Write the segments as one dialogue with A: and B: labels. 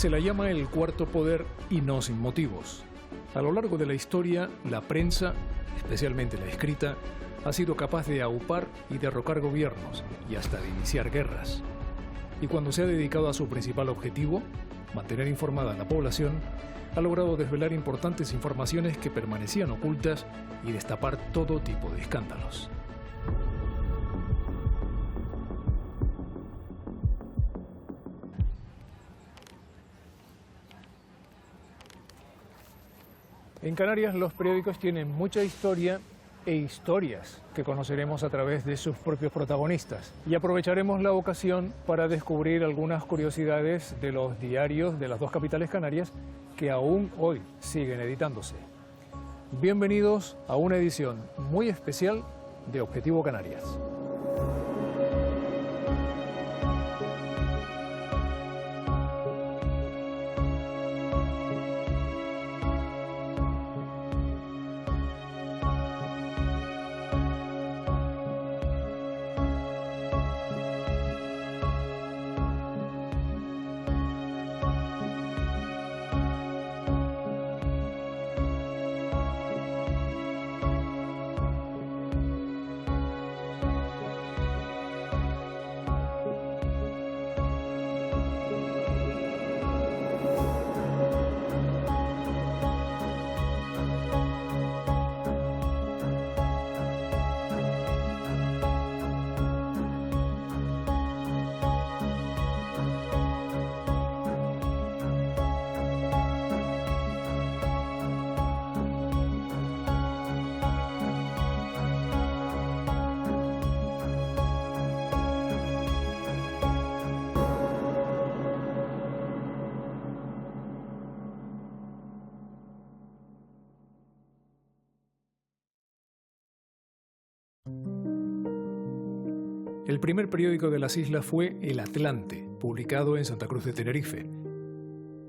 A: Se la llama el cuarto poder y no sin motivos. A lo largo de la historia, la prensa, especialmente la escrita, ha sido capaz de aupar y derrocar gobiernos y hasta de iniciar guerras. Y cuando se ha dedicado a su principal objetivo, mantener informada a la población, ha logrado desvelar importantes informaciones que permanecían ocultas y destapar todo tipo de escándalos. En Canarias los periódicos tienen mucha historia e historias que conoceremos a través de sus propios protagonistas. Y aprovecharemos la ocasión para descubrir algunas curiosidades de los diarios de las dos capitales canarias que aún hoy siguen editándose. Bienvenidos a una edición muy especial de Objetivo Canarias. El primer periódico de las islas fue El Atlante, publicado en Santa Cruz de Tenerife.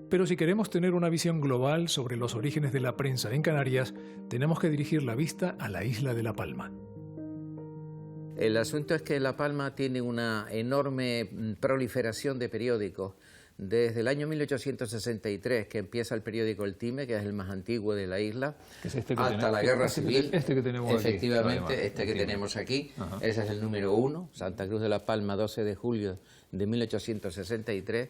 A: Pero si queremos tener una visión global sobre los orígenes de la prensa en Canarias, tenemos que dirigir la vista a la isla de La Palma.
B: El asunto es que La Palma tiene una enorme proliferación de periódicos. Desde el año 1863, que empieza el periódico El Time, que es el más antiguo de la isla, hasta la Guerra Civil.
A: Este que tenemos aquí.
B: Efectivamente, este que tenemos aquí. Ajá. Ese es el número 1, Santa Cruz de La Palma, 12 de julio de 1863.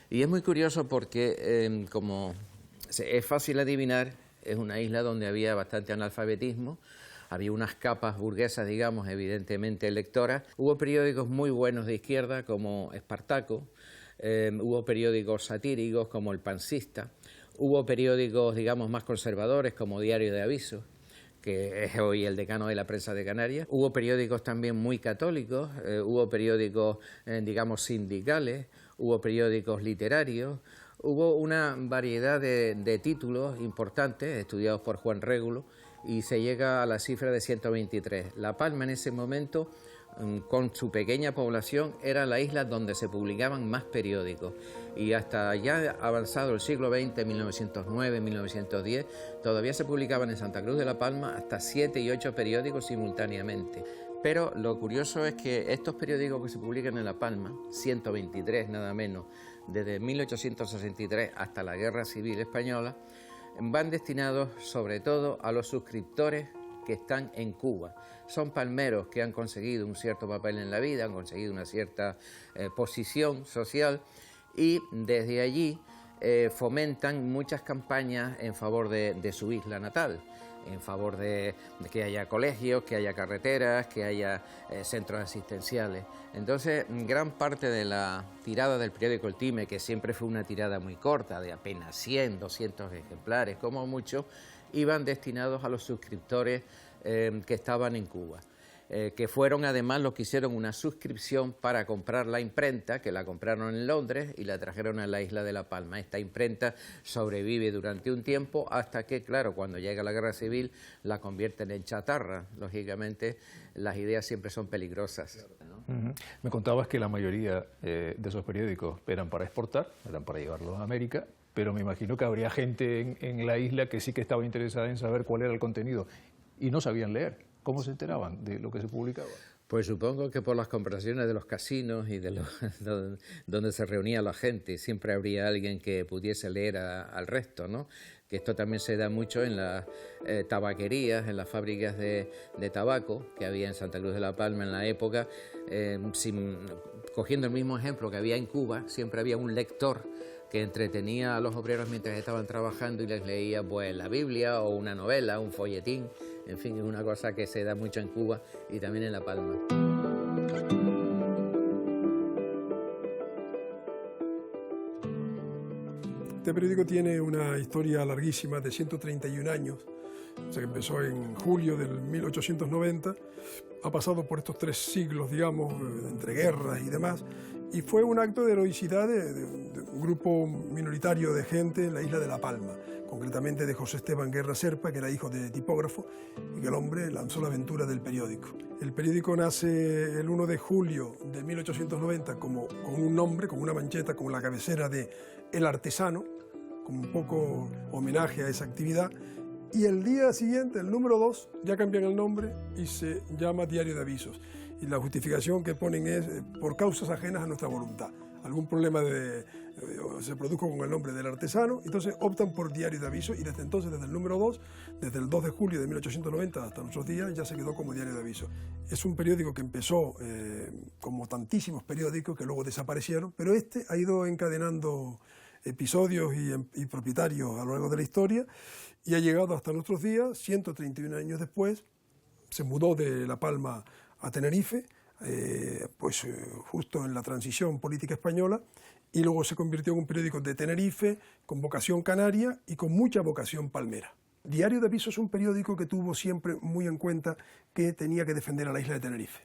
B: Y es muy curioso porque, como es fácil adivinar, es una isla donde había bastante analfabetismo. Había unas capas burguesas, digamos, evidentemente lectoras. Hubo periódicos muy buenos de izquierda, como Espartaco. Hubo periódicos satíricos como El Pansista, hubo periódicos, digamos, más conservadores como Diario de Aviso, que es hoy el decano de la prensa de Canarias. Hubo periódicos también muy católicos, hubo periódicos, digamos, sindicales, hubo periódicos literarios, hubo una variedad de títulos importantes estudiados por Juan Régulo y se llega a la cifra de 123. La Palma en ese momento, con su pequeña población, era la isla donde se publicaban más periódicos, y hasta ya avanzado el siglo XX, 1909, 1910, todavía se publicaban en Santa Cruz de La Palma hasta 7 y 8 periódicos simultáneamente. Pero lo curioso es que estos periódicos que se publican en La Palma, 123 nada menos, desde 1863 hasta la Guerra Civil Española, van destinados sobre todo a los suscriptores que están en Cuba. Son palmeros que han conseguido un cierto papel en la vida, han conseguido una cierta posición social, y desde allí fomentan muchas campañas en favor de su isla natal, en favor de que haya colegios, que haya carreteras, que haya centros asistenciales. Entonces, gran parte de la tirada del periódico El Time, que siempre fue una tirada muy corta, de apenas 100, 200 ejemplares, como mucho, iban destinados a los suscriptores que estaban en Cuba, que fueron además los que hicieron una suscripción para comprar la imprenta, que la compraron en Londres y la trajeron a la isla de La Palma. Esta imprenta sobrevive durante un tiempo hasta que, claro, cuando llega la Guerra Civil la convierten en chatarra. Lógicamente, las ideas siempre son peligrosas, ¿no?
A: Me contabas que la mayoría de esos periódicos eran para exportar, eran para llevarlos a América, pero me imagino que habría gente en la isla que sí que estaba interesada en saber cuál era el contenido y no sabían leer. ¿Cómo se enteraban de lo que se publicaba?
B: Pues supongo que por las conversaciones de los casinos y de donde se reunía la gente, siempre habría alguien que pudiese leer al resto, ¿no? Que esto también se da mucho en las tabaquerías, en las fábricas de tabaco que había en Santa Cruz de la Palma en la época. Cogiendo el mismo ejemplo que había en Cuba, siempre había un lector que entretenía a los obreros mientras estaban trabajando y les leía pues la Biblia o una novela, un folletín. En fin, es una cosa que se da mucho en Cuba y también en La Palma.
C: Este periódico tiene una historia larguísima de 131 años. O sea, que empezó en julio del 1890, ha pasado por estos 3 siglos, digamos, entre guerras y demás, y fue un acto de heroicidad de un grupo minoritario de gente en la isla de La Palma, concretamente de José Esteban Guerra Serpa, que era hijo de tipógrafo, y que el hombre lanzó la aventura del periódico. El periódico nace el 1 de julio de 1890 con un nombre, con una mancheta, con la cabecera de El Artesano, como un poco homenaje a esa actividad. Y el día siguiente, el número 2, ya cambian el nombre y se llama Diario de Avisos. Y la justificación que ponen es por causas ajenas a nuestra voluntad. Algún problema se produjo con el nombre del artesano, entonces optan por Diario de Avisos y desde entonces, desde el número 2, desde el 2 de julio de 1890 hasta nuestros días, ya se quedó como Diario de Avisos. Es un periódico que empezó como tantísimos periódicos que luego desaparecieron, pero este ha ido encadenando episodios y propietarios a lo largo de la historia y ha llegado hasta nuestros días. 131 años después se mudó de La Palma a Tenerife, justo en la transición política española, y luego se convirtió en un periódico de Tenerife con vocación canaria y con mucha vocación palmera. Diario de Avisos es un periódico que tuvo siempre muy en cuenta que tenía que defender a la isla de Tenerife.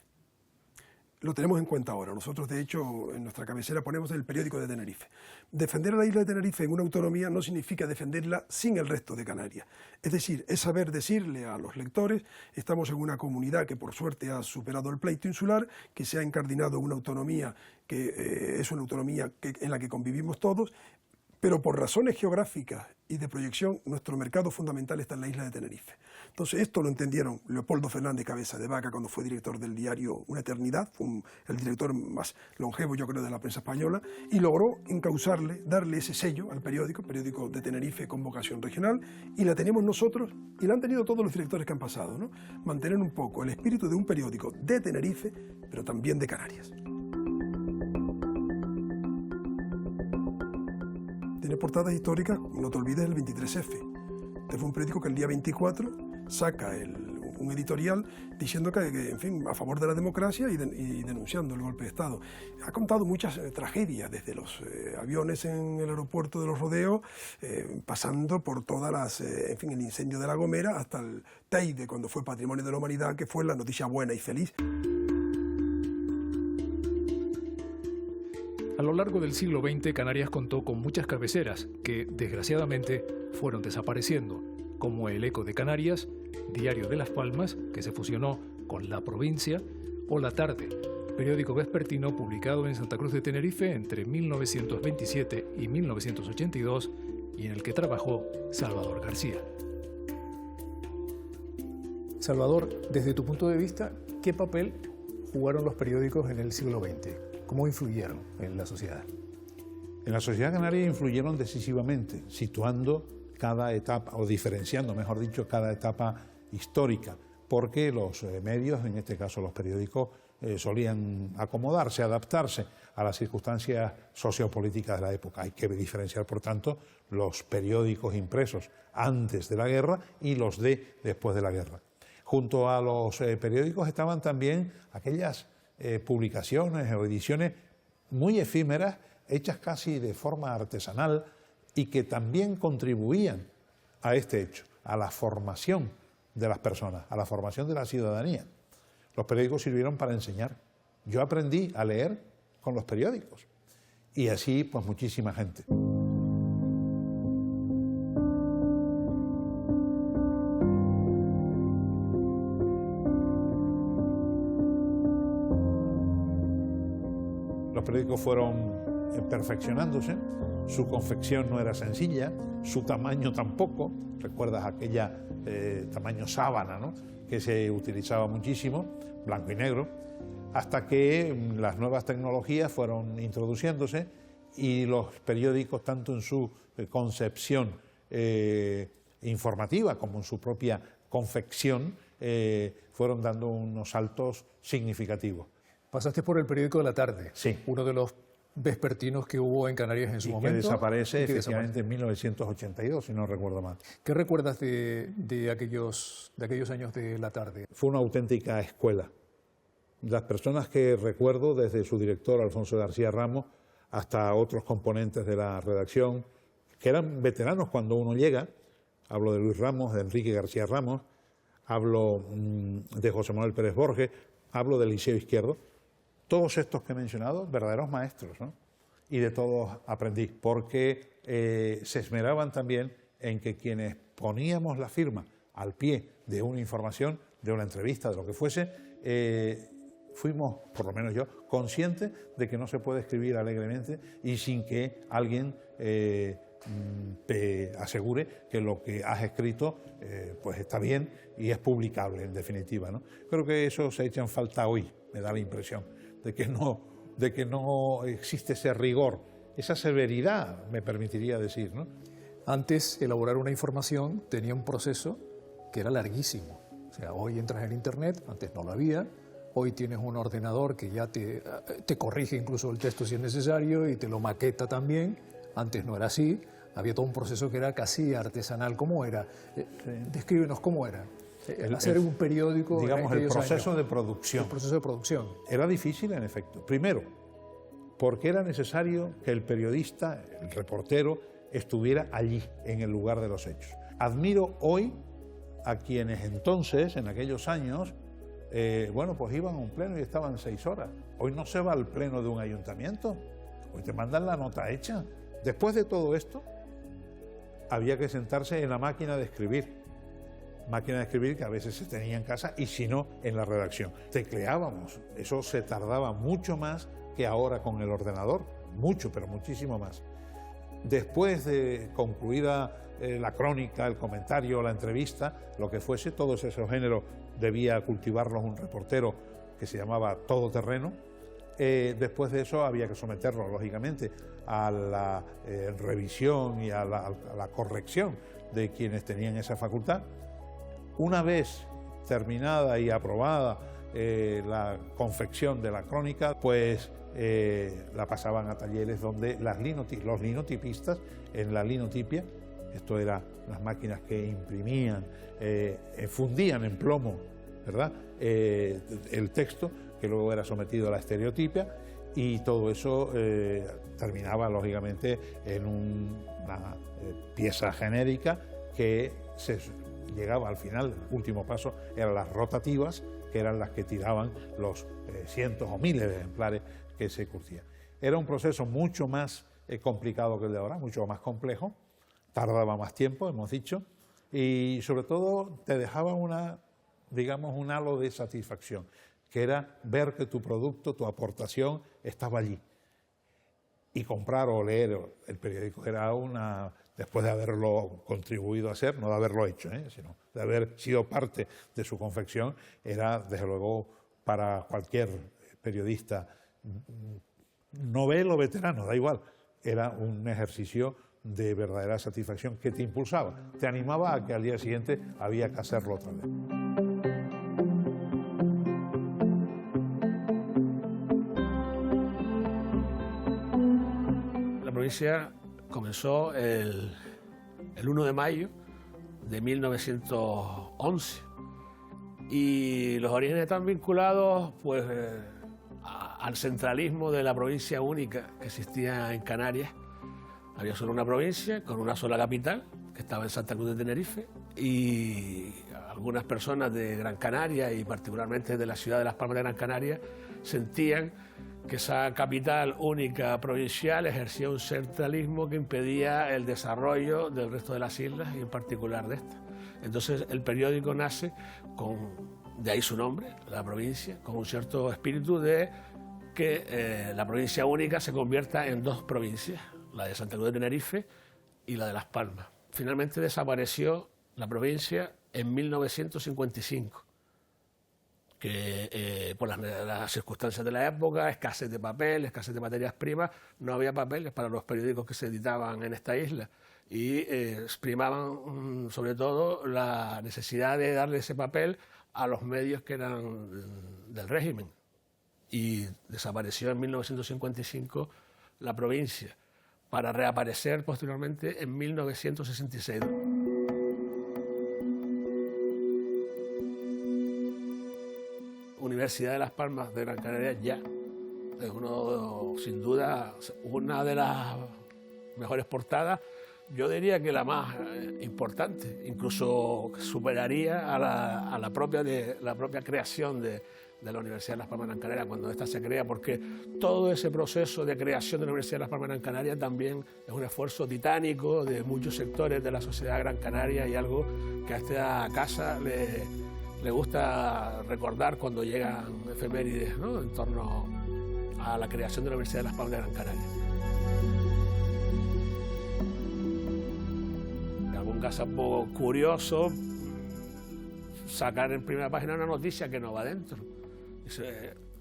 C: Lo tenemos en cuenta ahora. Nosotros, de hecho, en nuestra cabecera ponemos el periódico de Tenerife. Defender a la isla de Tenerife en una autonomía no significa defenderla sin el resto de Canarias. Es decir, es saber decirle a los lectores, estamos en una comunidad que por suerte ha superado el pleito insular, que se ha incardinado una autonomía que es una autonomía en la que convivimos todos, pero por razones geográficas y de proyección, nuestro mercado fundamental está en la isla de Tenerife. Entonces, esto lo entendieron Leopoldo Fernández Cabeza de Vaca cuando fue director del diario Una Eternidad, fue el director más longevo, yo creo, de la prensa española, y logró encauzarle, darle ese sello al periódico de Tenerife con vocación regional, y la tenemos nosotros, y la han tenido todos los directores que han pasado, ¿no? Mantener un poco el espíritu de un periódico de Tenerife, pero también de Canarias. Tiene portadas históricas, no te olvides, el 23F. Este fue un periódico que el día 24 saca un editorial diciendo que, en fin, a favor de la democracia y denunciando el golpe de Estado. Ha contado muchas tragedias, desde los aviones en el aeropuerto de Los Rodeos, pasando por todas las, en fin, el incendio de La Gomera, hasta el Teide, cuando fue Patrimonio de la Humanidad, que fue la noticia buena y feliz.
A: A lo largo del siglo XX, Canarias contó con muchas cabeceras que, desgraciadamente, fueron desapareciendo, como El Eco de Canarias, Diario de Las Palmas, que se fusionó con La Provincia, o La Tarde, periódico vespertino publicado en Santa Cruz de Tenerife entre 1927 y 1982 y en el que trabajó Salvador García. Salvador, desde tu punto de vista, ¿qué papel jugaron los periódicos en el siglo XX? ¿Cómo influyeron en la sociedad?
D: En la sociedad canaria influyeron decisivamente, situando cada etapa, o diferenciando, mejor dicho, cada etapa histórica, porque los medios, en este caso los periódicos, solían acomodarse, adaptarse a las circunstancias sociopolíticas de la época. Hay que diferenciar, por tanto, los periódicos impresos antes de la guerra y los de después de la guerra. Junto a los periódicos estaban también aquellas publicaciones o ediciones muy efímeras, hechas casi de forma artesanal y que también contribuían a este hecho, a la formación de las personas, a la formación de la ciudadanía. Los periódicos sirvieron para enseñar. Yo aprendí a leer con los periódicos y así pues muchísima gente. Los periódicos fueron perfeccionándose, su confección no era sencilla, su tamaño tampoco. Recuerdas aquella tamaño sábana, ¿no?, que se utilizaba muchísimo, blanco y negro, hasta que las nuevas tecnologías fueron introduciéndose y los periódicos, tanto en su concepción informativa como en su propia confección, fueron dando unos saltos significativos.
A: Pasaste por el periódico de la tarde,
D: sí,
A: uno de los vespertinos que hubo en Canarias en su momento.
D: Que desaparece efectivamente en 1982, si no recuerdo mal.
A: ¿Qué recuerdas de aquellos años de la tarde?
D: Fue una auténtica escuela. Las personas que recuerdo, desde su director Alfonso García Ramos hasta otros componentes de la redacción, que eran veteranos cuando uno llega, hablo de Luis Ramos, de Enrique García Ramos, hablo de José Manuel Pérez Borges, hablo del Liceo Izquierdo, todos estos que he mencionado, verdaderos maestros, ¿no? Y de todos aprendí, porque se esmeraban también en que quienes poníamos la firma al pie de una información, de una entrevista, de lo que fuese, fuimos, por lo menos yo, conscientes de que no se puede escribir alegremente y sin que alguien te asegure que lo que has escrito pues está bien y es publicable, en definitiva, ¿no? Creo que eso se echa en falta hoy, me da la impresión, de que no existe ese rigor, esa severidad, me permitiría decir, ¿no?
A: Antes, elaborar una información tenía un proceso que era larguísimo. O sea, hoy entras en Internet, antes no lo había. Hoy tienes un ordenador que ya te corrige incluso el texto si es necesario y te lo maqueta también. Antes no era así. Había todo un proceso que era casi artesanal. ¿Cómo era? Descríbenos cómo era. Hacer un periódico.
D: Digamos, el proceso de producción.
A: El proceso de producción.
D: Era difícil, en efecto. Primero, porque era necesario que el periodista, el reportero, estuviera allí, en el lugar de los hechos. Admiro hoy a quienes entonces, en aquellos años, bueno, pues iban a un pleno y estaban 6 horas. Hoy no se va al pleno de un ayuntamiento, hoy te mandan la nota hecha. Después de todo esto, había que sentarse en la máquina de escribir que a veces se tenía en casa y si no, en la redacción. Tecleábamos, eso se tardaba mucho más que ahora con el ordenador, mucho, pero muchísimo más. Después de concluida la crónica, el comentario, la entrevista, lo que fuese, todos esos géneros debía cultivarlos un reportero que se llamaba todoterreno. Después de eso había que someterlo, lógicamente, a la revisión y a la corrección de quienes tenían esa facultad. Una vez terminada y aprobada la confección de la crónica, pues la pasaban a talleres donde los linotipistas, en la linotipia, esto eran las máquinas que imprimían, fundían en plomo, ¿verdad?, el texto, que luego era sometido a la estereotipia, y todo eso terminaba, lógicamente, en una pieza genérica que se llegaba al final. El último paso eran las rotativas, que eran las que tiraban los cientos o miles de ejemplares que se curtían. Era un proceso mucho más complicado que el de ahora, mucho más complejo, tardaba más tiempo, hemos dicho, y sobre todo te dejaba un halo de satisfacción, que era ver que tu producto, tu aportación estaba allí. Y comprar o leer el periódico era después de haberlo contribuido a hacer, no de haberlo hecho, sino de haber sido parte de su confección, era desde luego para cualquier periodista, novel o veterano, da igual, era un ejercicio de verdadera satisfacción que te impulsaba, te animaba a que al día siguiente había que hacerlo otra vez.
E: La provincia comenzó el 1 de mayo de 1911 y los orígenes están vinculados pues, al centralismo de la provincia única que existía en Canarias. Había solo una provincia con una sola capital, que estaba en Santa Cruz de Tenerife, y algunas personas de Gran Canaria y particularmente de la ciudad de Las Palmas de Gran Canaria sentían que esa capital única provincial ejercía un centralismo que impedía el desarrollo del resto de las islas y en particular de esta. Entonces el periódico nace de ahí su nombre, La Provincia, con un cierto espíritu de que la provincia única se convierta en 2 provincias, la de Santa Cruz de Tenerife y la de Las Palmas. Finalmente desapareció la provincia en 1955, que por las circunstancias de la época, escasez de papel, escasez de materias primas, no había papeles para los periódicos que se editaban en esta isla y primaban sobre todo la necesidad de darle ese papel a los medios que eran del régimen. Y desapareció en 1955 la provincia, para reaparecer posteriormente en 1966. Universidad de Las Palmas de Gran Canaria ya es sin duda una de las mejores portadas, yo diría que la más importante, incluso superaría a la propia creación de la Universidad de Las Palmas de Gran Canaria cuando esta se crea, porque todo ese proceso de creación de la Universidad de Las Palmas de Gran Canaria también es un esfuerzo titánico de muchos sectores de la sociedad gran canaria y algo que a esta casa le gusta recordar cuando llegan efemérides, ¿no?, en torno a la creación de la Universidad de Las Palmas de Gran Canaria. En algún caso un poco curioso, sacar en primera página una noticia que no va dentro.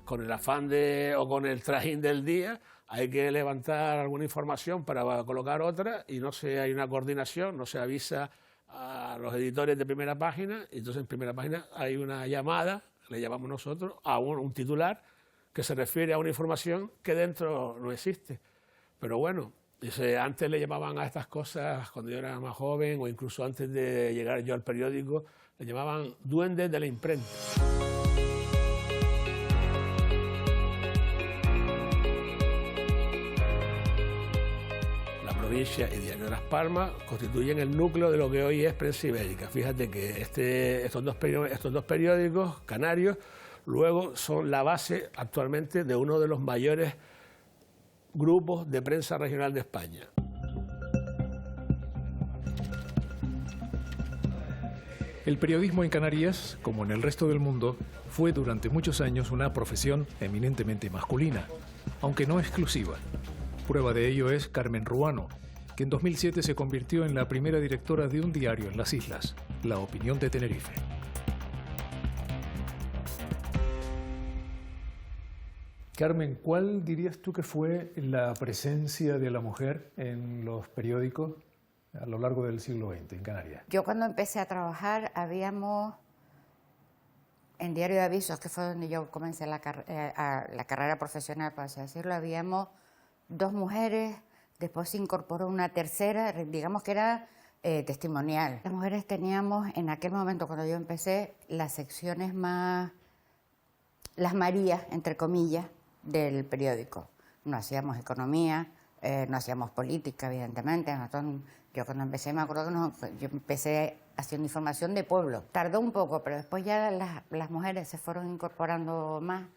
E: Con el afán o con el trajín del día hay que levantar alguna información para colocar otra y hay una coordinación, no se avisa a los editores de primera página, y entonces en primera página hay una llamada, le llamamos nosotros, a un titular que se refiere a una información que dentro no existe. Pero bueno, antes le llamaban a estas cosas, cuando yo era más joven o incluso antes de llegar yo al periódico, le llamaban duendes de la imprenta. Provincia y Diario de Las Palmas constituyen el núcleo de lo que hoy es Prensa Ibérica. Fíjate que estos dos periódicos canarios luego son la base actualmente de uno de los mayores grupos de prensa regional de España.
A: El periodismo en Canarias, como en el resto del mundo, fue durante muchos años una profesión eminentemente masculina, aunque no exclusiva. Prueba de ello es Carmen Ruano, que en 2007 se convirtió en la primera directora de un diario en las islas, La Opinión de Tenerife. Carmen, ¿cuál dirías tú que fue la presencia de la mujer en los periódicos a lo largo del siglo XX en Canarias?
F: Yo cuando empecé a trabajar en Diario de Avisos, que fue donde yo comencé la carrera profesional, por así decirlo, habíamos 2 mujeres, después se incorporó una tercera, digamos que era testimonial. Las mujeres teníamos en aquel momento, cuando yo empecé, las secciones más, las Marías, entre comillas, del periódico. No hacíamos economía, no hacíamos política, evidentemente. Yo cuando empecé, me acuerdo que yo empecé haciendo información de pueblo. Tardó un poco, pero después ya las mujeres se fueron incorporando más.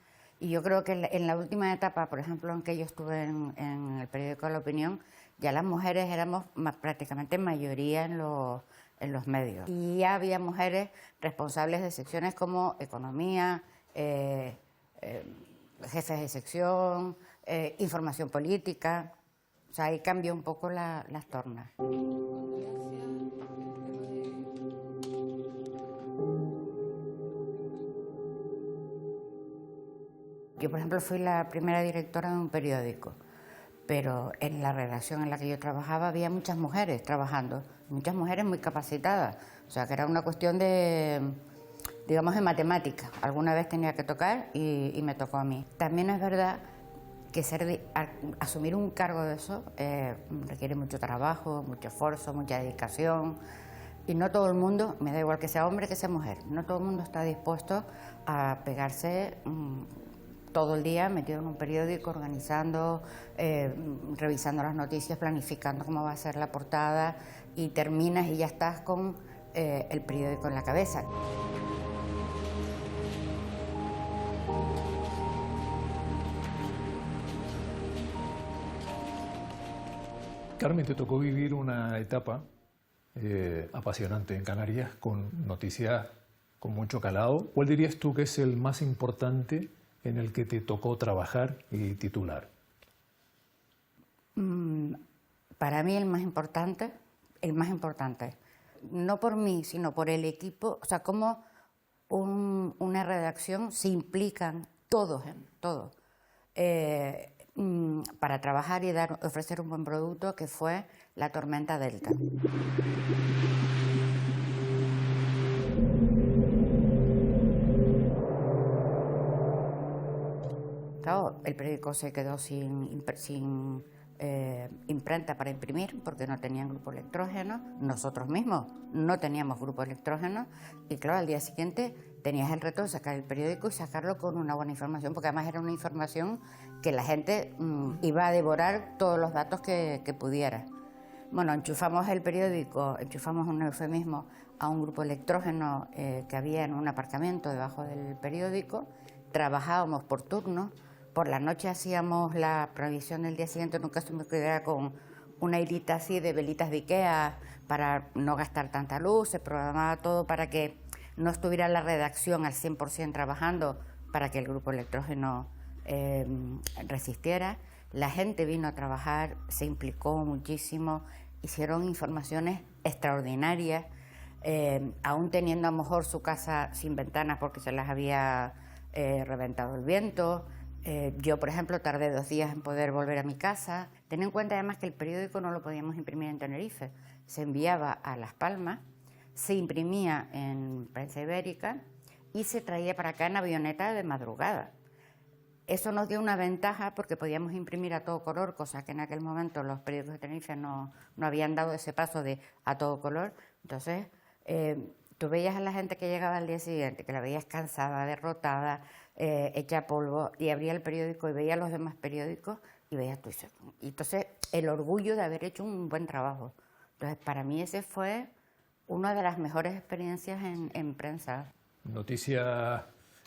F: Y yo creo que en la última etapa, por ejemplo, en que yo estuve en el periódico La Opinión, ya las mujeres éramos prácticamente mayoría en los medios. Y ya había mujeres responsables de secciones como economía, jefes de sección, información política. O sea, ahí cambió un poco las tornas. Yo, por ejemplo, fui la primera directora de un periódico, pero en la redacción en la que yo trabajaba había muchas mujeres trabajando, muchas mujeres muy capacitadas. O sea, que era una cuestión de, digamos, de matemática. Alguna vez tenía que tocar y me tocó a mí. También es verdad que asumir un cargo de eso requiere mucho trabajo, mucho esfuerzo, mucha dedicación. Y no todo el mundo, me da igual que sea hombre que sea mujer, no todo el mundo está dispuesto a pegarse todo el día metido en un periódico, organizando, revisando las noticias, planificando cómo va a ser la portada, y terminas y ya estás con el periódico en la cabeza.
A: Carmen, te tocó vivir una etapa apasionante en Canarias, con noticias con mucho calado. ¿Cuál dirías tú que es el más importante en el que te tocó trabajar y titular?
F: Para mí el más importante, no por mí, sino por el equipo, o sea, cómo una redacción se implican todos, para trabajar y ofrecer un buen producto, que fue la tormenta Delta. Claro, el periódico se quedó sin imprenta para imprimir porque no tenían grupo electrógeno. Nosotros mismos no teníamos grupo electrógeno y claro, al día siguiente tenías el reto de sacar el periódico y sacarlo con una buena información, porque además era una información que la gente iba a devorar todos los datos que pudiera. Bueno, enchufamos el periódico, enchufamos un eufemismo a un grupo electrógeno que había en un aparcamiento debajo del periódico, trabajábamos por turnos. Por la noche hacíamos la previsión del día siguiente, nunca se me olvidara, con una hilita así de velitas de Ikea para no gastar tanta luz. Se programaba todo para que no estuviera la redacción al 100% trabajando, para que el grupo electrógeno resistiera. La gente vino a trabajar, se implicó muchísimo, hicieron informaciones extraordinarias, aún teniendo a lo mejor su casa sin ventanas porque se las había reventado el viento. Yo, por ejemplo, tardé 2 días en poder volver a mi casa. Ten en cuenta además que el periódico no lo podíamos imprimir en Tenerife. Se enviaba a Las Palmas, se imprimía en Prensa Ibérica y se traía para acá en avioneta de madrugada. Eso nos dio una ventaja porque podíamos imprimir a todo color, cosa que en aquel momento los periódicos de Tenerife no habían dado ese paso de a todo color. Entonces, tú veías a la gente que llegaba al día siguiente, que la veías cansada, derrotada, hecha polvo, y abría el periódico y veía los demás periódicos y veías tú. Y entonces, el orgullo de haber hecho un buen trabajo. Entonces, para mí ese fue una de las mejores experiencias en prensa.
A: Noticias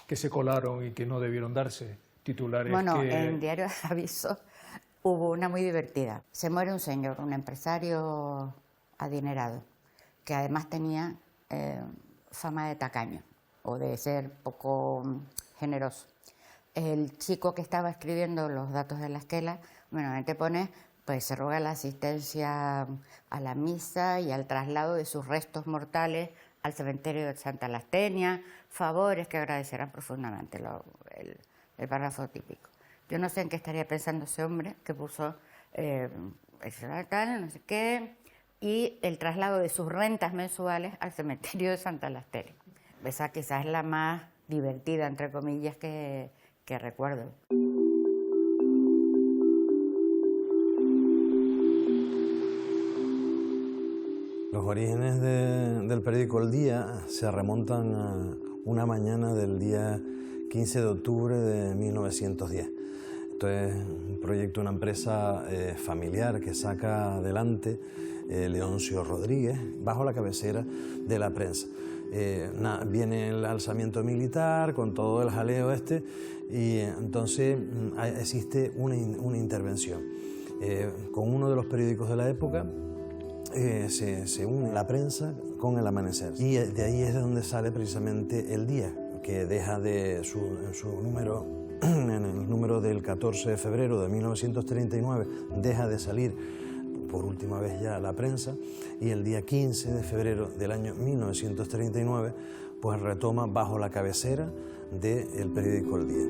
A: que se colaron y que no debieron darse, titulares
F: bueno,
A: que...
F: en Diario de Aviso hubo una muy divertida. Se muere un señor, un empresario adinerado, que además tenía fama de tacaño o de ser poco generoso. El chico que estaba escribiendo los datos de la esquela, bueno, te pone, pues se roga la asistencia a la misa y al traslado de sus restos mortales al cementerio de Santa Lastenia, favores que agradecerán profundamente, el párrafo típico. Yo no sé en qué estaría pensando ese hombre que puso tal, no sé qué, y el traslado de sus rentas mensuales al cementerio de Santa Lastenia. Esa quizás es la más divertida, entre comillas, que recuerdo.
G: Los orígenes del periódico El Día se remontan a una mañana del día 15 de octubre de 1910. Esto es un proyecto, una empresa familiar que saca adelante Leoncio Rodríguez, bajo la cabecera de la prensa. Viene el alzamiento militar con todo el jaleo y entonces existe una intervención. Con uno de los periódicos de la época se une la prensa con El Amanecer, y de ahí es de donde sale precisamente El Día, que deja de su número, en el número del 14 de febrero de 1939, deja de salir por última vez ya la prensa, y el día 15 de febrero del año 1939 pues retoma bajo la cabecera del periódico El Día.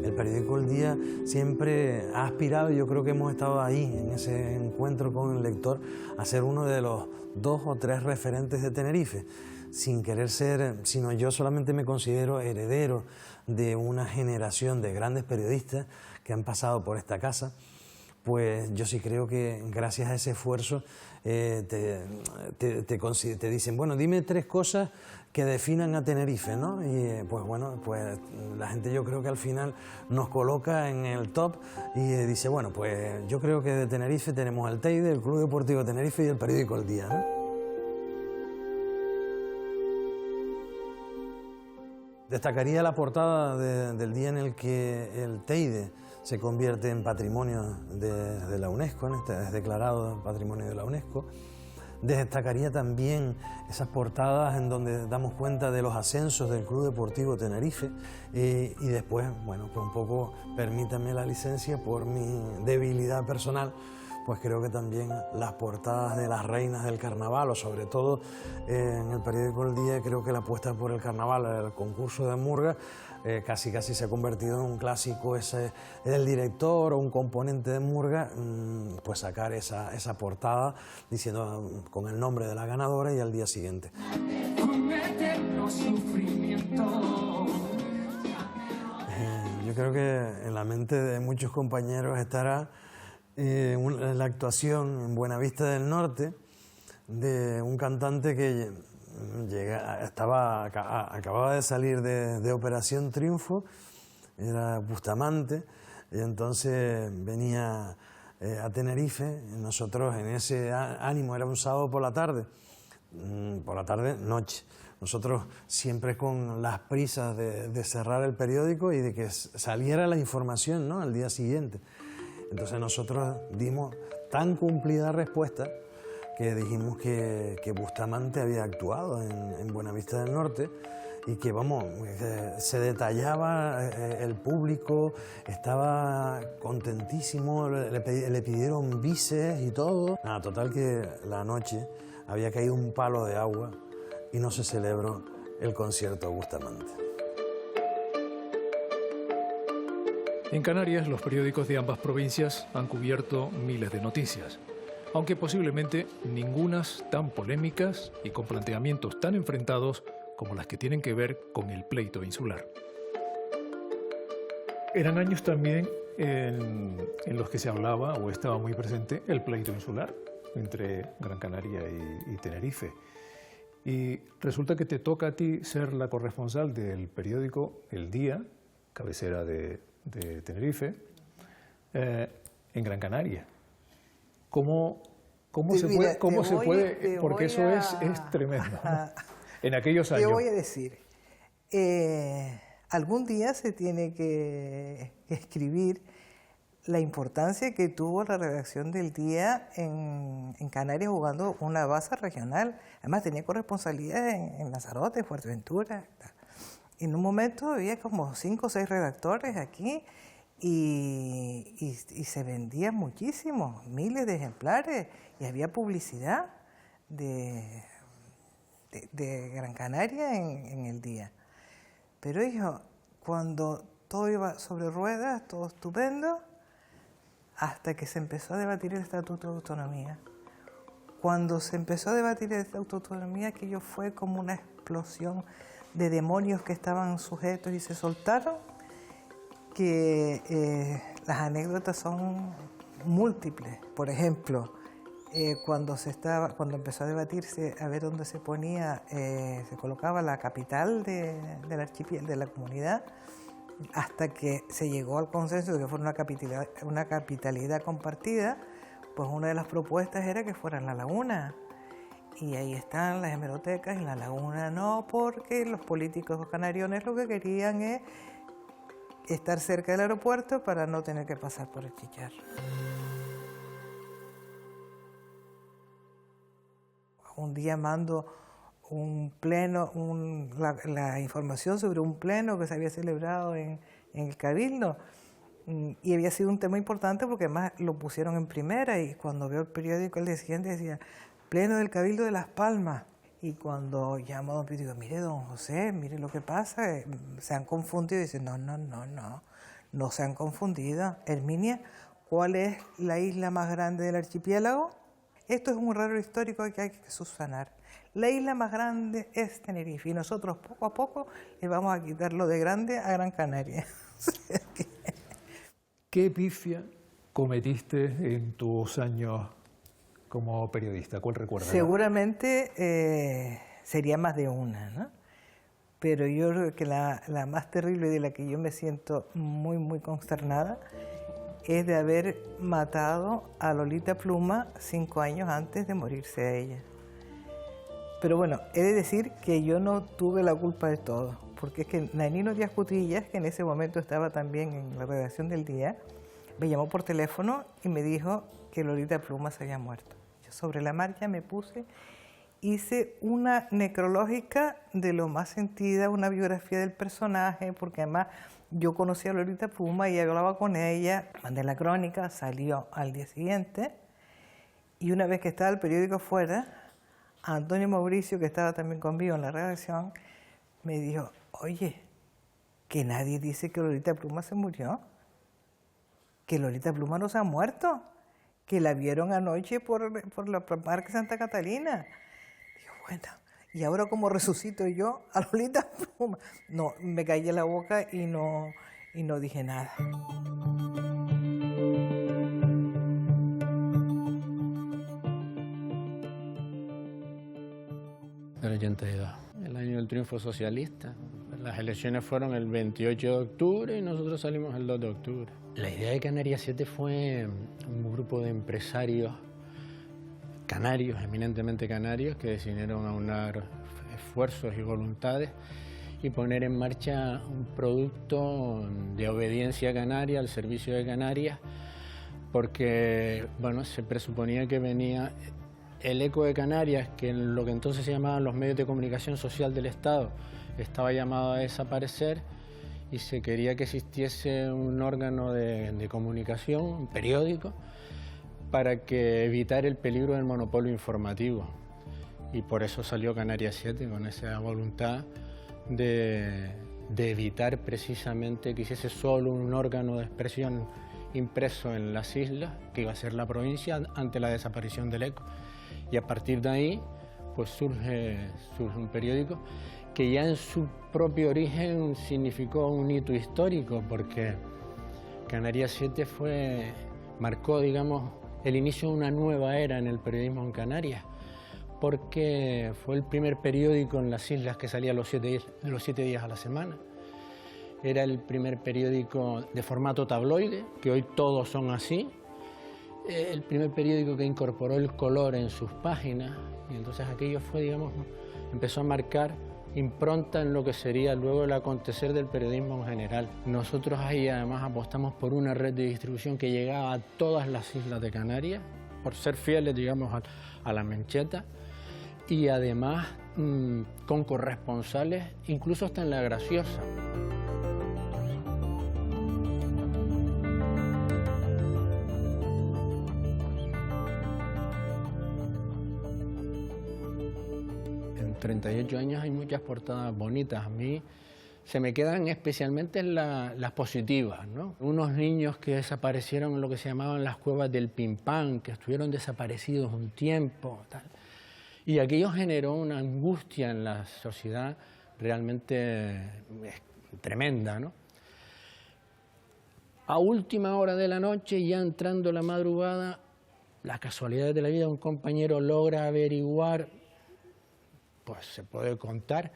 G: El periódico El Día siempre ha aspirado, y yo creo que hemos estado ahí en ese encuentro con el lector, a ser uno de los 2 o 3 referentes de Tenerife, sin querer ser, sino yo solamente me considero heredero de una generación de grandes periodistas que han pasado por esta casa. Pues yo sí creo que gracias a ese esfuerzo te dicen, bueno, dime 3 cosas que definan a Tenerife, ¿no? Y pues bueno, pues la gente, yo creo que al final nos coloca en el top y dice, bueno, pues yo creo que de Tenerife tenemos al Teide, el Club Deportivo Tenerife y el periódico El Día, ¿no? Destacaría la portada del día en el que el Teide se convierte en patrimonio de la UNESCO, es declarado patrimonio de la UNESCO. Destacaría también esas portadas en donde damos cuenta de los ascensos del Club Deportivo Tenerife, y después, bueno, pues un poco, permítanme la licencia por mi debilidad personal, pues creo que también las portadas de las reinas del carnaval, o sobre todo en el periódico El Día, creo que la apuesta por el carnaval, el concurso de murga, casi se ha convertido en un clásico, ese el director o un componente de murga, pues sacar esa portada diciendo con el nombre de la ganadora y al día siguiente. Yo creo que en la mente de muchos compañeros estará la actuación en Buenavista del Norte de un cantante que acababa de salir de Operación Triunfo, era Bustamante, y entonces venía a Tenerife. Nosotros en ese ánimo, era un sábado por la tarde, noche. Nosotros siempre con las prisas de cerrar el periódico y de que saliera la información, ¿no?, al día siguiente. Entonces nosotros dimos tan cumplida respuesta que dijimos que Bustamante había actuado en Buenavista del Norte y que, vamos, se detallaba, el público estaba contentísimo, le pidieron bises y todo. Nada, total que la noche había caído un palo de agua y no se celebró el concierto Bustamante.
A: En Canarias, los periódicos de ambas provincias han cubierto miles de noticias, aunque posiblemente ningunas tan polémicas y con planteamientos tan enfrentados como las que tienen que ver con el pleito insular. Eran años también en los que se hablaba o estaba muy presente el pleito insular entre Gran Canaria y Tenerife. Y resulta que te toca a ti ser la corresponsal del periódico El Día, cabecera de Tenerife, en Gran Canaria. ¿Cómo se puede? Porque eso es tremendo, ¿no? En aquellos años.
H: Te voy a decir, algún día se tiene que escribir la importancia que tuvo la redacción del Día en Canarias jugando una base regional. Además tenía corresponsalías en Lanzarote, Fuerteventura. En un momento había como 5 o 6 redactores aquí y se vendían muchísimo, miles de ejemplares, y había publicidad de Gran Canaria en el Día. Pero hijo, cuando todo iba sobre ruedas, todo estupendo, hasta que se empezó a debatir el Estatuto de Autonomía. Cuando se empezó a debatir el Estatuto de Autonomía, aquello fue como una explosión de demonios que estaban sujetos y se soltaron, que las anécdotas son múltiples. Por ejemplo, cuando empezó a debatirse a ver dónde se ponía, se colocaba la capital del archipiélago, de la comunidad, hasta que se llegó al consenso de que fuera una capitalidad compartida, pues una de las propuestas era que fuera en La Laguna. Y ahí están las hemerotecas, en La Laguna no, porque los políticos canariones lo que querían es estar cerca del aeropuerto para no tener que pasar por el Chicharro. Un día mando un pleno, la información sobre un pleno que se había celebrado en el Cabildo, y había sido un tema importante porque además lo pusieron en primera, y cuando veo el periódico el día siguiente decía pleno del Cabildo de Las Palmas, y cuando llamo a don Pío digo, mire don José, mire lo que pasa, se han confundido, y dice no se han confundido. Herminia, ¿cuál es la isla más grande del archipiélago? Esto es un error histórico que hay que subsanar. La isla más grande es Tenerife y nosotros poco a poco le vamos a quitar lo de grande a Gran Canaria.
A: ¿Qué pifia cometiste en tus años como periodista? ¿Cuál recuerdas?
H: Seguramente sería más de una, ¿no? Pero yo creo que la más terrible, de la que yo me siento muy, muy consternada, es de haber matado a Lolita Pluma 5 años antes de morirse a ella. Pero bueno, he de decir que yo no tuve la culpa de todo, porque es que Nanino Díaz Cutrillas, que en ese momento estaba también en la redacción del Día, me llamó por teléfono y me dijo que Lolita Pluma se había muerto. Yo sobre la marcha me puse, hice una necrológica de lo más sentida, una biografía del personaje, porque además yo conocía a Lolita Pluma y hablaba con ella, mandé la crónica, salió al día siguiente, Y una vez que estaba el periódico fuera, Antonio Mauricio, que estaba también conmigo en la redacción, me dijo, oye, que nadie dice que Lolita Pluma se murió, que Lolita Pluma no se ha muerto, que la vieron anoche por la Parque Santa Catalina. Digo, bueno, ¿y ahora cómo resucito yo a Lolita Pluma? No, me callé la boca y no dije nada.
I: Del 82, el año del triunfo socialista. Las elecciones fueron el 28 de octubre y nosotros salimos el 2 de octubre. La idea de Canarias 7 fue un grupo de empresarios canarios, eminentemente canarios, que decidieron aunar esfuerzos y voluntades y poner en marcha un producto de obediencia canaria, al servicio de Canarias, porque bueno, se presuponía que venía el eco de Canarias, que en lo que entonces se llamaban los medios de comunicación social del Estado, estaba llamado a desaparecer y se quería que existiese un órgano de comunicación, un periódico, para que evitar el peligro del monopolio informativo. Y por eso salió Canarias 7, con esa voluntad de evitar precisamente que hiciese solo un órgano de expresión impreso en las islas, que iba a ser la provincia, ante la desaparición del ECO. Y a partir de ahí pues surge un periódico que ya en su propio origen significó un hito histórico, porque Canarias 7 marcó, digamos, el inicio de una nueva era en el periodismo en Canarias, porque fue el primer periódico en las islas que salía los 7 días a la semana. Era el primer periódico de formato tabloide, que hoy todos son así. El primer periódico que incorporó el color en sus páginas, y entonces aquello fue, digamos, empezó a marcar impronta en lo que sería luego el acontecer del periodismo en general. Nosotros ahí además apostamos por una red de distribución que llegaba a todas las islas de Canarias, por ser fieles, digamos, a la Mencheta, y además con corresponsales, incluso hasta en La Graciosa. En 38 años hay muchas portadas bonitas. A mí se me quedan especialmente las positivas, ¿no? Unos niños que desaparecieron en lo que se llamaban las cuevas del Pimpán, que estuvieron desaparecidos un tiempo, tal. Y aquello generó una angustia en la sociedad realmente tremenda, ¿no? A última hora de la noche, ya entrando la madrugada, las casualidades de la vida, un compañero logra averiguar, pues se puede contar,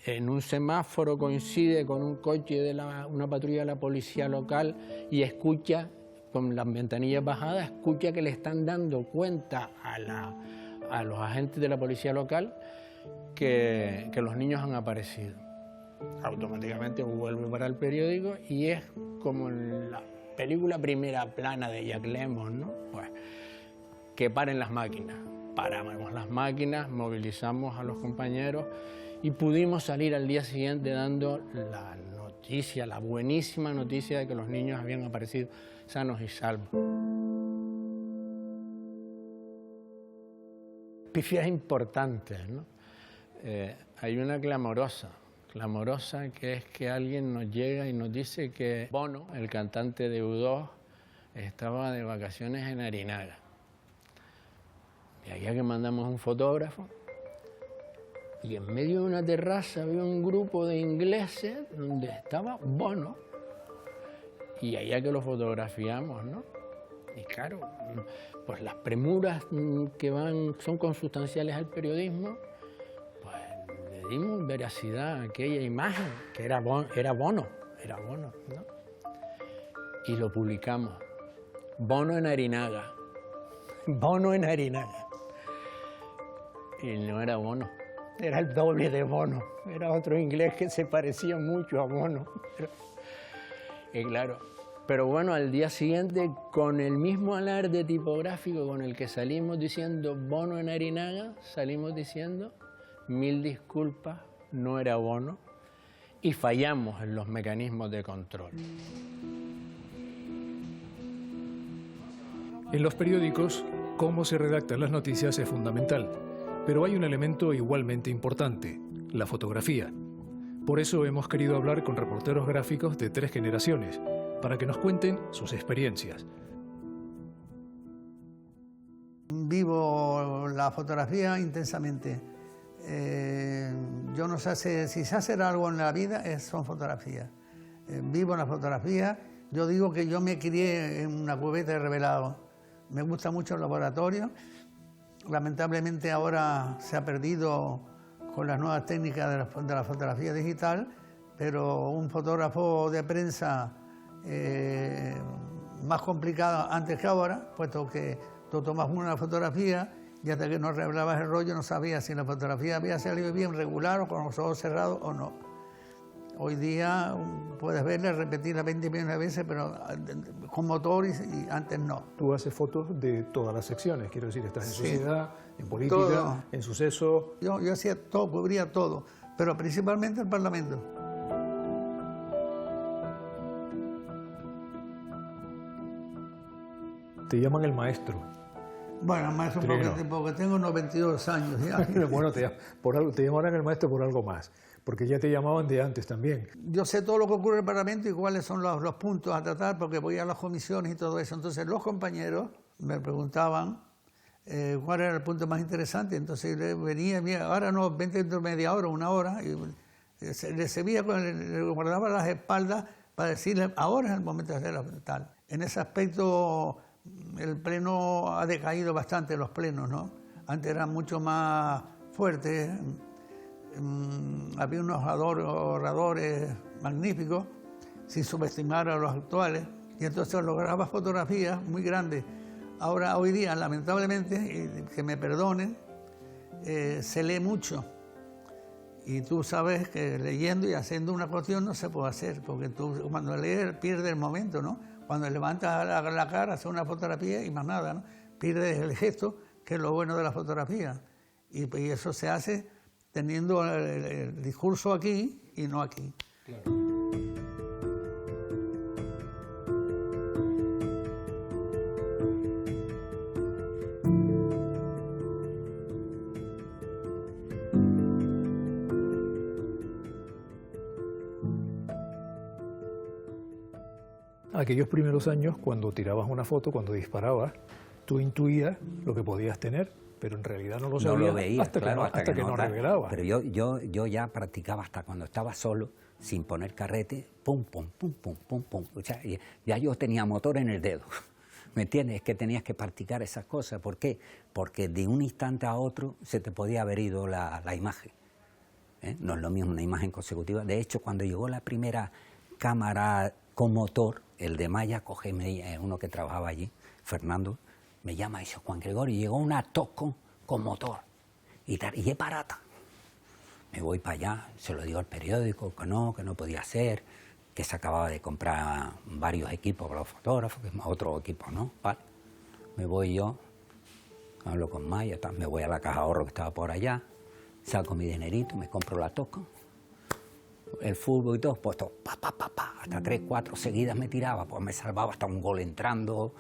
I: en un semáforo coincide con un coche de una patrulla de la policía local y escucha, con las ventanillas bajadas, escucha que le están dando cuenta a los agentes de la policía local que los niños han aparecido. Automáticamente vuelve para el periódico y es como en la película Primera Plana de Jack Lemmon, ¿no? Pues, que paren las máquinas. Paramos las máquinas, movilizamos a los compañeros y pudimos salir al día siguiente dando la noticia, la buenísima noticia de que los niños habían aparecido sanos y salvos. Pifias importantes, ¿no? Hay una clamorosa que es que alguien nos llega y nos dice que Bono, el cantante de U2, estaba de vacaciones en Arinaga. Y allá que mandamos un fotógrafo, y en medio de una terraza había un grupo de ingleses donde estaba Bono, y allá que lo fotografiamos, ¿no? Y claro, pues las premuras que son consustanciales al periodismo, pues le dimos veracidad a aquella imagen, que era Bono, ¿no? Y lo publicamos. Bono en Arinaga. Bono en Arinaga. Y no era Bono, era el doble de Bono. Era otro inglés que se parecía mucho a Bono. Y claro, pero bueno, al día siguiente, con el mismo alarde tipográfico con el que salimos diciendo Bono en Arinaga, salimos diciendo 1000 disculpas, no era Bono, y fallamos en los mecanismos de control.
A: En los periódicos, cómo se redactan las noticias es fundamental, pero hay un elemento igualmente importante, la fotografía. Por eso hemos querido hablar con reporteros gráficos de 3 generaciones, para que nos cuenten sus experiencias.
J: Vivo la fotografía intensamente. Yo no sé si se hace algo en la vida, son fotografías. Vivo la fotografía. Yo digo que yo me crié en una cubeta de revelado. Me gusta mucho el laboratorio. Lamentablemente ahora se ha perdido con las nuevas técnicas de la fotografía digital, pero un fotógrafo de prensa más complicado antes que ahora, puesto que tú tomas una fotografía y hasta que no revelabas el rollo no sabías si la fotografía había salido bien, regular o con los ojos cerrados o no. Hoy día puedes verla, repetirla 20 millones de veces, pero con motor y antes no.
A: Tú haces fotos de todas las secciones, quiero decir, estás en sociedad, en política,
J: todo.
A: En suceso.
J: Yo hacía todo, cubría todo, pero principalmente el Parlamento.
A: Te llaman el maestro.
J: Bueno, maestro, porque tengo 92 años ya.
A: Bueno, te llamarán el maestro por algo más, porque ya te llamaban de antes también.
J: Yo sé todo lo que ocurre en el Parlamento y cuáles son los puntos a tratar, porque voy a las comisiones y todo eso. Entonces los compañeros me preguntaban cuál era el punto más interesante. Entonces venía, ahora no, 20 dentro de media hora, 1 hora, y le servía, le guardaba las espaldas para decirle, ahora es el momento de hacer tal. En ese aspecto el pleno ha decaído bastante, los plenos, ¿no? Antes eran mucho más fuertes, había unos oradores magníficos, sin subestimar a los actuales, y entonces lograba fotografías muy grandes. Ahora, hoy día, lamentablemente, que me perdonen, se lee mucho. Y tú sabes que leyendo y haciendo una cuestión no se puede hacer, porque tú cuando lees pierdes el momento, ¿no? Cuando levantas la cara, haces una fotografía y más nada, ¿no? Pierdes el gesto, que es lo bueno de la fotografía. Y eso se hace teniendo el discurso aquí y no aquí. Claro.
A: Aquellos primeros años, cuando tirabas una foto, cuando disparabas, tú intuías lo que podías tener, pero en realidad no lo sabías.
K: No lo veías,
A: hasta
K: claro,
A: que no revelabas.
K: Pero yo ya practicaba hasta cuando estaba solo, sin poner carrete, pum, pum, pum, pum, pum, pum. O sea, ya yo tenía motor en el dedo. ¿Me entiendes? Es que tenías que practicar esas cosas. ¿Por qué? Porque de un instante a otro se te podía haber ido la imagen. No es lo mismo una imagen consecutiva. De hecho, cuando llegó la primera cámara con motor, el de Maya, uno que trabajaba allí, Fernando, me llama y dice, Juan Gregorio, llegó una Tosco con motor y es barata. Me voy para allá, se lo digo al periódico, que no podía ser, que se acababa de comprar varios equipos para los fotógrafos, que otro equipo, ¿no? Vale. Me voy yo, hablo con Maya, me voy a la caja de ahorro que estaba por allá, saco mi dinerito, me compro la Tosco, el fútbol y todo, pues todo, hasta 3, 4 seguidas me tiraba, pues me salvaba hasta un gol entrando,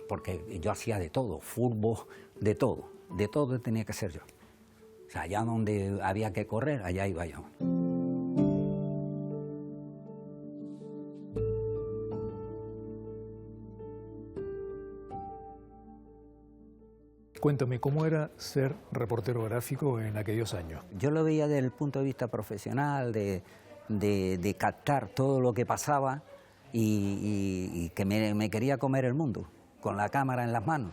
K: porque yo hacía de todo, fútbol, de todo tenía que ser yo. O sea, allá donde había que correr, allá iba yo.
A: Cuéntame, ¿cómo era ser reportero gráfico en aquellos años?
K: Yo lo veía desde el punto de vista profesional, de captar todo lo que pasaba y que me quería comer el mundo, con la cámara en las manos.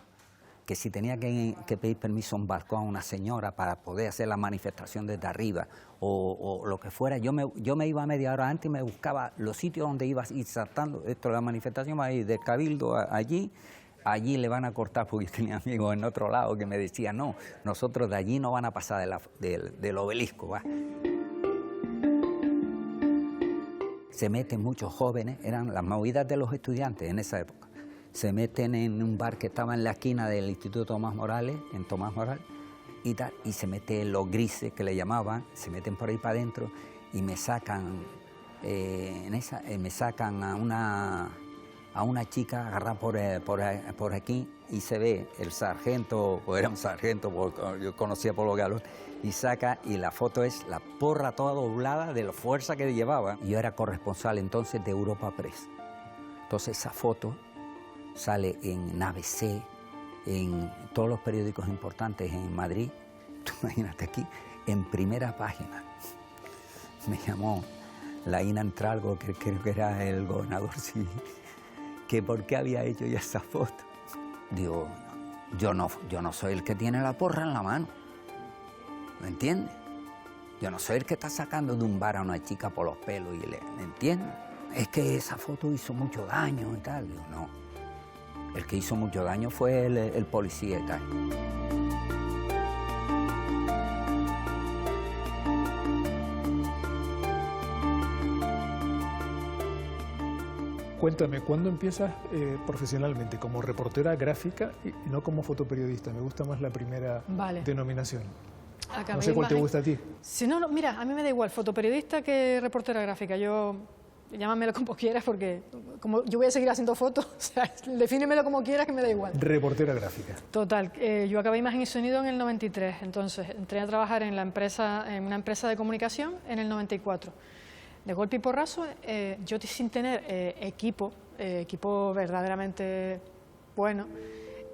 K: Que si tenía que pedir permiso a un balcón a una señora para poder hacer la manifestación desde arriba o lo que fuera, yo me iba media hora antes y me buscaba los sitios donde iba a ir saltando. Esto, la manifestación va a ir del Cabildo allí le van a cortar, porque tenía amigos en otro lado que me decían, no, nosotros de allí no van a pasar del obelisco. ¿Va? Se meten muchos jóvenes, eran las movidas de los estudiantes en esa época. Se meten en un bar que estaba en la esquina del Instituto Tomás Morales, en Tomás Morales, y se meten los grises, que le llamaban, se meten por ahí para adentro y me sacan, me sacan a a una chica agarrada por aquí y se ve el sargento, o era un sargento, yo conocía por los galos, y saca, y la foto es la porra toda doblada de la fuerza que llevaba. Yo era corresponsal entonces de Europa Press. Entonces esa foto sale en ABC, en todos los periódicos importantes en Madrid. Tú imagínate aquí, en primera página. Me llamó Laín Antralgo, que creo que era el gobernador civil, que por qué había hecho yo esa foto. Digo, yo no soy el que tiene la porra en la mano, ¿me entiendes? Yo no soy el que está sacando de un bar a una chica por los pelos y ¿me entiendes? Es que esa foto hizo mucho daño y tal. Digo, no, el que hizo mucho daño fue el policía y tal.
A: Cuéntame, ¿cuándo empiezas profesionalmente? ¿Como reportera gráfica y no como fotoperiodista? Me gusta más la primera denominación. No sé cuál te gusta a ti.
L: Si no, mira, a mí me da igual fotoperiodista que reportera gráfica. Yo, llámamelo como quieras, porque como yo voy a seguir haciendo fotos, o sea, defínemelo como quieras, que me da igual.
A: Reportera gráfica.
L: Total. Yo acabé Imagen y Sonido en el 93, entonces entré a trabajar en una empresa de comunicación en el 94. De golpe y porrazo, yo sin tener equipo verdaderamente bueno,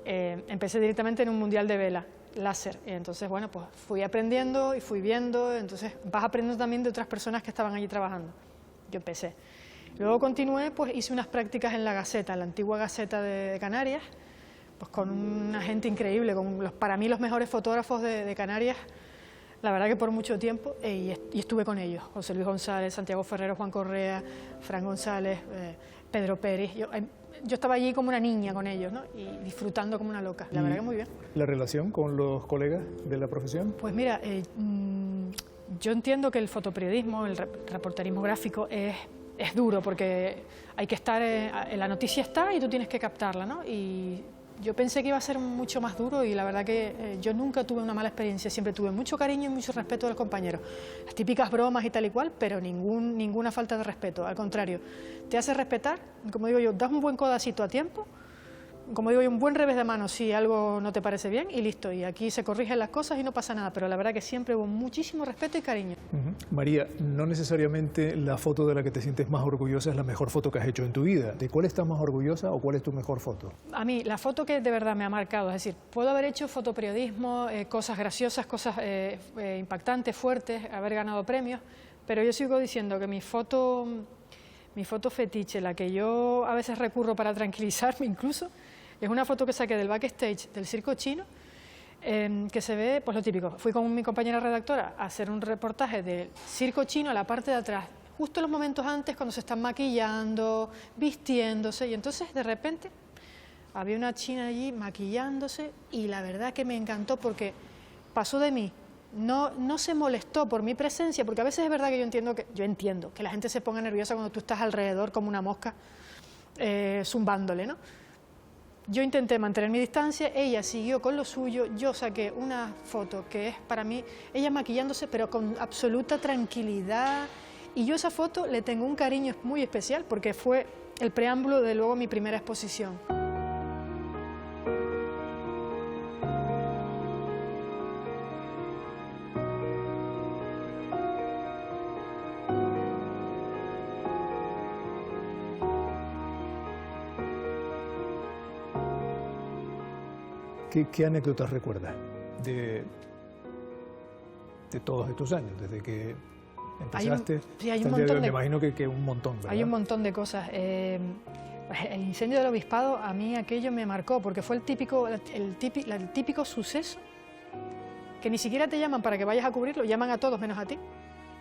L: empecé directamente en un mundial de vela, láser. Y entonces, bueno, pues fui aprendiendo y fui viendo, entonces vas aprendiendo también de otras personas que estaban allí trabajando. Yo empecé. Luego continué, pues hice unas prácticas en la Gaceta, en la antigua Gaceta de Canarias, pues con una gente increíble, con para mí los mejores fotógrafos de Canarias, la verdad que por mucho tiempo, y estuve con ellos, José Luis González, Santiago Ferrero, Juan Correa, Fran González, Pedro Pérez. Yo estaba allí como una niña con ellos, ¿no? Y disfrutando como una loca, la verdad que muy bien.
A: ¿La relación con los colegas de la profesión?
L: Pues mira, yo entiendo que el fotoperiodismo, el reporterismo gráfico es duro, porque hay que estar, la noticia está y tú tienes que captarla, ¿no? Y yo pensé que iba a ser mucho más duro y la verdad que yo nunca tuve una mala experiencia, siempre tuve mucho cariño y mucho respeto de los compañeros. Las típicas bromas y tal y cual, pero ninguna falta de respeto, al contrario. Te hace respetar, como digo yo, das un buen codacito a tiempo, como digo yo, un buen revés de mano si algo no te parece bien y listo. Y aquí se corrigen las cosas y no pasa nada, pero la verdad que siempre hubo muchísimo respeto y cariño.
A: María, no necesariamente la foto de la que te sientes más orgullosa es la mejor foto que has hecho en tu vida. ¿De cuál estás más orgullosa o cuál es tu mejor foto?
L: A mí, la foto que de verdad me ha marcado, es decir, puedo haber hecho fotoperiodismo, cosas graciosas, cosas impactantes, fuertes, haber ganado premios, pero yo sigo diciendo que mi foto fetiche, la que yo a veces recurro para tranquilizarme incluso, es una foto que saqué del backstage del circo chino, que se ve, pues lo típico. Fui con mi compañera redactora a hacer un reportaje del circo chino a la parte de atrás, justo los momentos antes cuando se están maquillando, vistiéndose, y entonces de repente había una china allí maquillándose y la verdad que me encantó porque pasó de mí. No se molestó por mi presencia, porque a veces es verdad que yo entiendo que la gente se ponga nerviosa cuando tú estás alrededor como una mosca zumbándole, ¿no? Yo intenté mantener mi distancia, ella siguió con lo suyo, yo saqué una foto que es para mí, ella maquillándose pero con absoluta tranquilidad, y yo a esa foto le tengo un cariño muy especial porque fue el preámbulo de luego mi primera exposición.
A: ¿Qué anécdotas recuerdas de todos estos años, desde que empezaste?
L: Hay un montón
A: me imagino que un montón, ¿verdad?
L: Hay un montón de cosas. El incendio del Obispado, a mí aquello me marcó, porque fue el típico suceso que ni siquiera te llaman para que vayas a cubrirlo, llaman a todos menos a ti.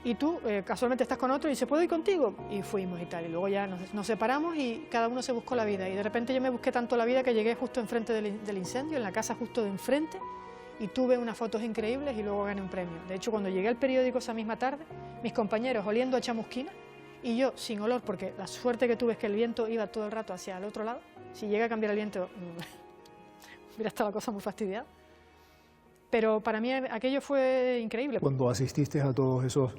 L: Y tú casualmente estás con otro y dice, ¿puedo ir contigo? Y fuimos y tal. Y luego ya nos separamos y cada uno se buscó la vida. Y de repente yo me busqué tanto la vida que llegué justo enfrente del incendio, en la casa justo de enfrente, y tuve unas fotos increíbles y luego gané un premio. De hecho, cuando llegué al periódico esa misma tarde, mis compañeros oliendo a chamusquina y yo sin olor, porque la suerte que tuve es que el viento iba todo el rato hacia el otro lado. Si llega a cambiar el viento, hubiera estado la cosa muy fastidiada. Pero para mí aquello fue increíble.
A: Cuando asististe a todos esos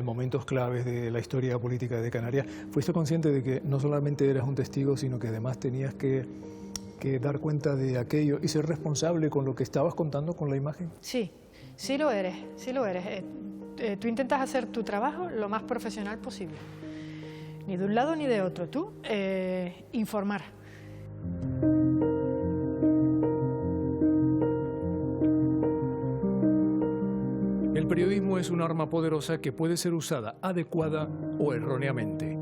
A: momentos claves de la historia política de Canarias, ¿fuiste consciente de que no solamente eras un testigo, sino que además tenías que dar cuenta de aquello y ser responsable con lo que estabas contando con la imagen?
L: Sí, sí lo eres, sí lo eres. Tú intentas hacer tu trabajo lo más profesional posible. Ni de un lado ni de otro. Tú, informar.
A: El periodismo es un arma poderosa que puede ser usada adecuada o erróneamente.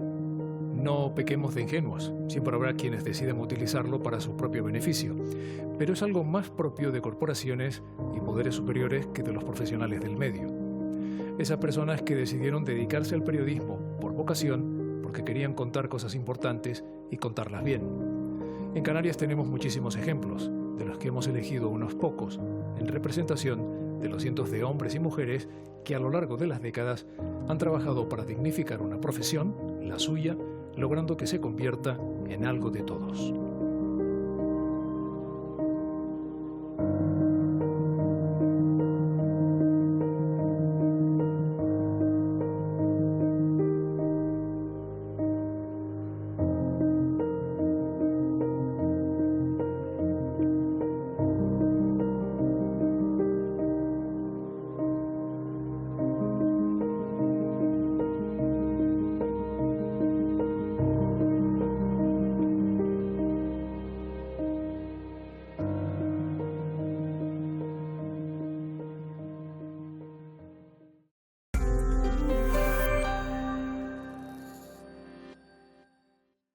A: No pequemos de ingenuos, siempre habrá quienes decidan utilizarlo para su propio beneficio, pero es algo más propio de corporaciones y poderes superiores que de los profesionales del medio. Esas personas que decidieron dedicarse al periodismo por vocación, porque querían contar cosas importantes y contarlas bien. En Canarias tenemos muchísimos ejemplos, de los que hemos elegido unos pocos, en representación de los cientos de hombres y mujeres que a lo largo de las décadas han trabajado para dignificar una profesión, la suya, logrando que se convierta en algo de todos.